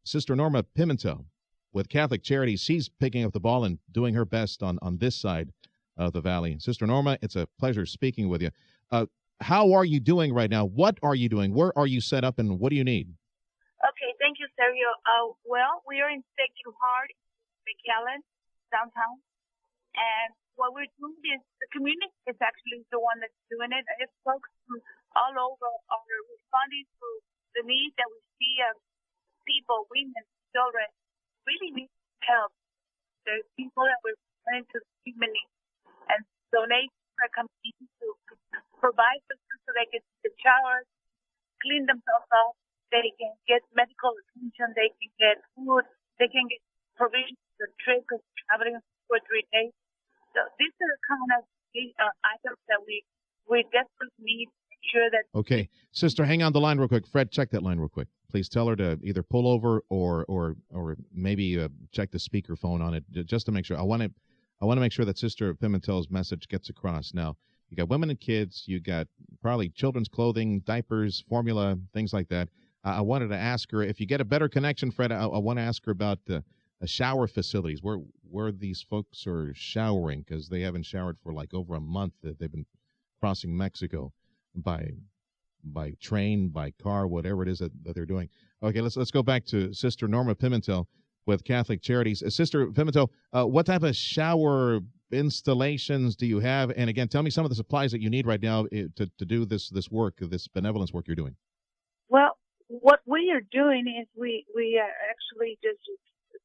Sister Norma Pimentel with Catholic Charities. She's picking up the ball and doing her best on this side of the valley. Sister Norma, it's a pleasure speaking with you. How are you doing right now? What are you doing? Where are you set up, and what do you need? Okay, thank you, Sergio. Well, we are in Sacred Heart, McAllen, downtown, and what we're doing is the community is actually the one that's doing it. It's folks from all over are responding to the needs that we see of people, women, children, really need help. There's people that we're running to the community, and donations are coming in to provide for them so they can take showers, clean themselves up, they can get medical attention, they can get food, they can get provisions for the trip because traveling for 3 days. So these are the kind of items that we desperately need to make sure that. Okay, sister, hang on the line real quick. Fred, check that line real quick. Please tell her to either pull over or maybe check the speakerphone on it just to make sure. I want to make sure that Sister Pimentel's message gets across. Now, you got women and kids, you got probably children's clothing, diapers, formula, things like that. I wanted to ask her, if you get a better connection, Fred, I want to ask her about shower facilities, where these folks are showering, because they haven't showered for like over a month. That they've been crossing Mexico by train, by car, whatever it is that they're doing. Okay, let's go back to Sister Norma Pimentel with Catholic Charities. Sister Pimentel, what type of shower installations do you have? And again, tell me some of the supplies that you need right now to do this work, this benevolence work you're doing. Well, what we are doing is we are actually just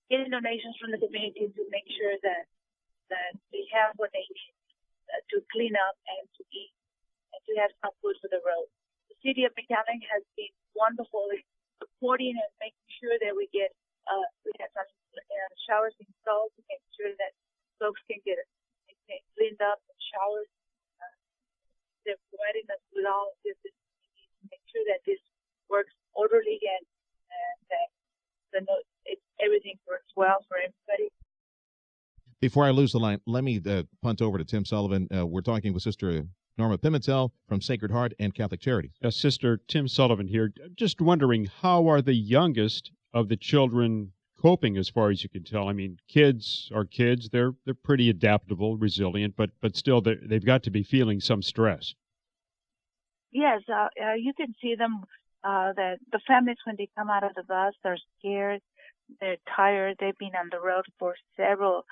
getting donations from the community to make sure that they have what they need to clean up and to eat and to have some food for the road. The city of McAllen has been wonderful in supporting and making sure that we have some showers installed to make sure that folks can get cleaned up and showered. They're providing us with all of this to make sure that this works orderly and that everything works well for everybody. Before I lose the line, let me punt over to Tim Sullivan. We're talking with Sister Norma Pimentel from Sacred Heart and Catholic Charities. Sister Tim Sullivan here. Just wondering, how are the youngest of the children coping as far as you can tell? I mean, kids are kids. They're pretty adaptable, resilient, but still they've got to be feeling some stress. Yes, you can see them, that the families, when they come out of the bus, they're scared, they're tired, they've been on the road for several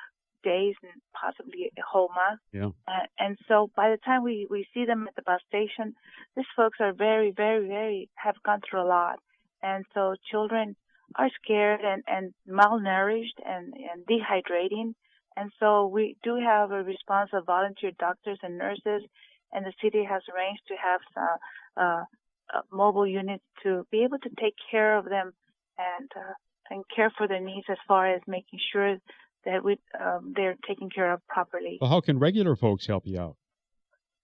days and possibly a whole month. Yeah. And so by the time we see them at the bus station, these folks are very, very, very, have gone through a lot. And so children are scared and malnourished and dehydrating. And so we do have a response of volunteer doctors and nurses, and the city has arranged to have some mobile units to be able to take care of them and care for their needs as far as making sure that they're taken care of properly. Well, how can regular folks help you out?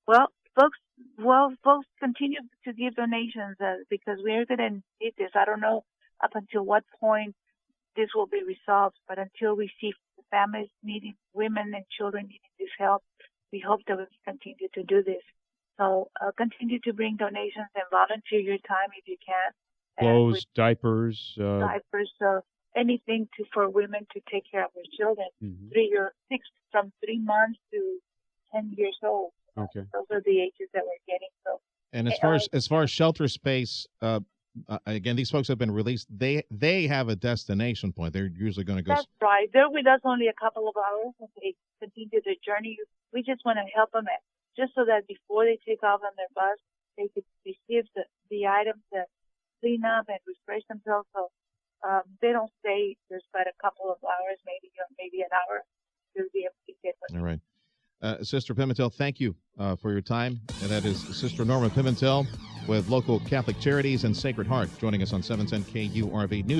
Well, folks continue to give donations because we're going to need this. I don't know up until what point this will be resolved, but until we see families needing, women and children needing this help, we hope that we can continue to do this. So continue to bring donations and volunteer your time if you can. Clothes, diapers. Anything for women to take care of their children, from 3 months to 10 years old. Okay. Those are the ages that we're getting. So, and as far as shelter space, again, these folks have been released. They have a destination point. They're usually going to go. That's right. They're with us only a couple of hours, and they continue their journey. We just want to help them just so that before they take off on their bus, they could receive the items that clean up and refresh themselves. So they don't stay just but a couple of hours, maybe an hour, to be able to get what. All right. Sister Pimentel, thank you for your time. And that is Sister Norma Pimentel with local Catholic Charities and Sacred Heart joining us on 710 KURV News.